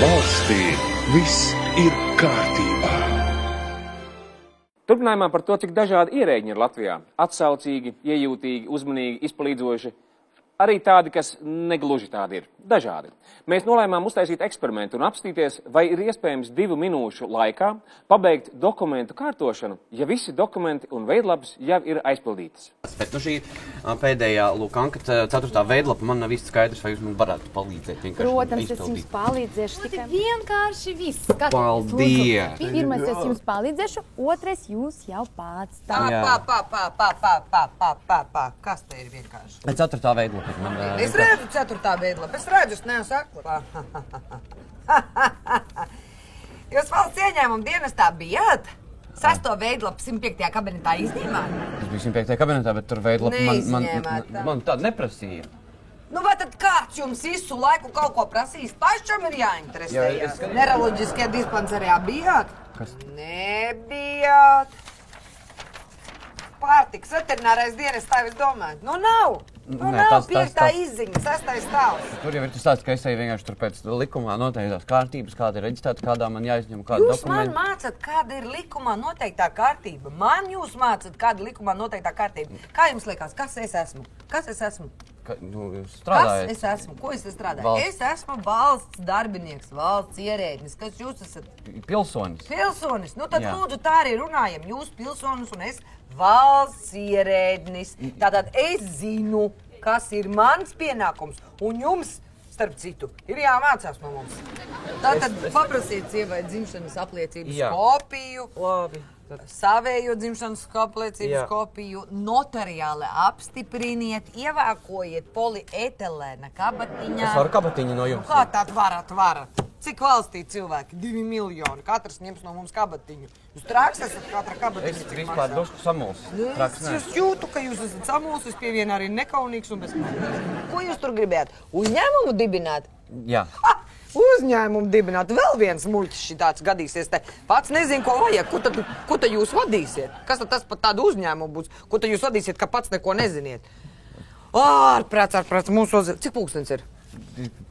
valstī viss ir kārtībā. Turpinājumā par to, cik dažādi ierēģi ir Latvijā. Atsaucīgi, iejūtīgi, uzmanīgi, izpalīdzoši. Arī tādi, kas negluži tādi ir. Dažādi. Mēs nolēmām uztaisīt eksperimentu un apstīties, vai ir iespējams 2 minūšu laikā pabeigt dokumentu kārtošanu, ja visi dokumenti un veidlapas jau ir aizpildītas. Bet šī pēdējā, lūk, anketa 4. veidlapa, man nav īsti skaidrs, vai jūs man varētu palīdzēt. Protams, es jums palīdzēšu tikai vienkārši viss. Paldies! Pirmais es jums palīdzēšu, otrais jūs jau pats. Kas te ir vienkārši? 4. veidlapa. Es redzu 4. veidlapu, es redzu, es neesmu akla. Jūs valsts ieņēmuma dienestā bijāt? 6. veidlapu 105. kabinetā izņēmāt? Es biju 105. kabinetā, bet tur veidlapa man tāda neprasīja. Nu, vai tad kāds jums visu laiku kaut ko prasīs? Pašam ir jāinteresējas. Neiroloģiskajā dispanserijā bijāt? Kas? Nebijāt. Pārtikas veterinārais dienests, tā es domāju. Nu, nav. Nu, nav 5. izziņa, 6. stāvs. Tur jau ir tas tāds, ka es eju vienkārši tur pēc likumā noteiktās kārtības, kāda ir reģistrēta, kādā man jāizņem kādu dokumentu. Jūs man mācat, kāda ir likumā noteiktā kārtība. Man jūs mācat, kāda ir likumā noteiktā kārtība. Kā jums liekas, kas es esmu? Kas es esmu? Jūs strādājat? Kas es esmu? Ko es strādāju? Es esmu valsts darbinieks, valsts ierēdnis. Kas jūs esat? Pilsonis. Pilsonis. Nu tad lūdzu tā arī runājam. Jūs pilsonis un es valsts ierēdnis. Tātad es zinu, kas ir mans pienākums. Un jums, starp citu, ir jāmācās no mums. Tātad paprasiet sievai dzimšanas apliecības kopiju. Labi. Savējo dzimšanas apliecības kopiju, notariāli apstipriniet, ievākojiet polietilēna kabatiņā. Es varu kabatiņu no jums? Kā tād varat? Cik valstī cilvēki? 2 miljoni. Katrs ņems no mums kabatiņu. Jūs trāks esat katra kabatiņa? Es vispār drusku samulsis. Es jūtu, ka jūs esat samulsis, pie viena arī nekaunīgs un bezkaunīgs. Ko jūs tur gribējāt? Uzņēmumu dibināt? Jā. Uzņēmumu dibināt. Vēl viens muļķis šitāds gadīsies te. Pats nezinu, ko vajag. Ko tad jūs vadīsiet? Kas tad tas pat tādu uzņēmumu būs? Ko tad jūs vadīsiet, ka pats neko neziniet? Ārprāts, mūsu cik pulkstens ir?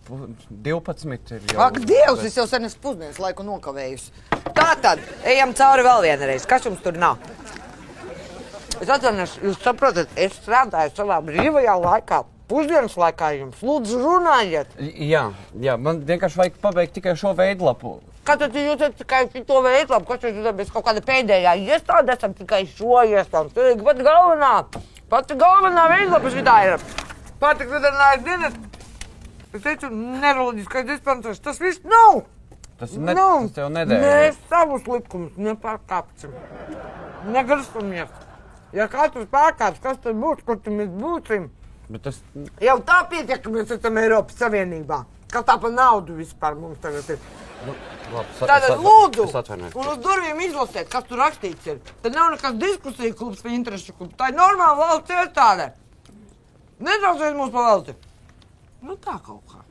12 ir jau. Ak, Dievs, es jau sen esmu pusdienas laiku nokavējusi. Tātad, ejam cauri vēl vienreiz. Kas jums tur nav? Es atvainošu, jūs saprotat, es strādāju savā brīvajā laikā. Pusdienas laikā jums lūdzu runājiet. Jā, man vienkārši vajag pabeigt tikai šo veidlapu. Kā tad jūs esat tikai šo veidlapu? Kas jūs esat kaut kāda pēdējā iestāde, esam tikai šo iestādi? Pati galvenā veidlapa šitā ir. Pārtikas veterinārais dienests. Es teicu, neiroloģiskais dispansers, tas viss nav. Tas jau nedēļ. Mēs savus likumus nepārkāpsim. Negarstamies. Ja katrs pārkāps, kas tad būs, kur tad mēs būsim? Jau tā pietiek, ka mēs esam Eiropas Savienībā. Kas tā pa naudu vispār mums tagad ir? Tātad lūdzu, un uz durvīm izlasiet, kas tur rakstīts ir. Tad nav nekas diskusija klubs vai interešu klubs. Tā ir normāla valsts iestāde. Netrauciet mūs pa valsti. Nu tā kaut kā.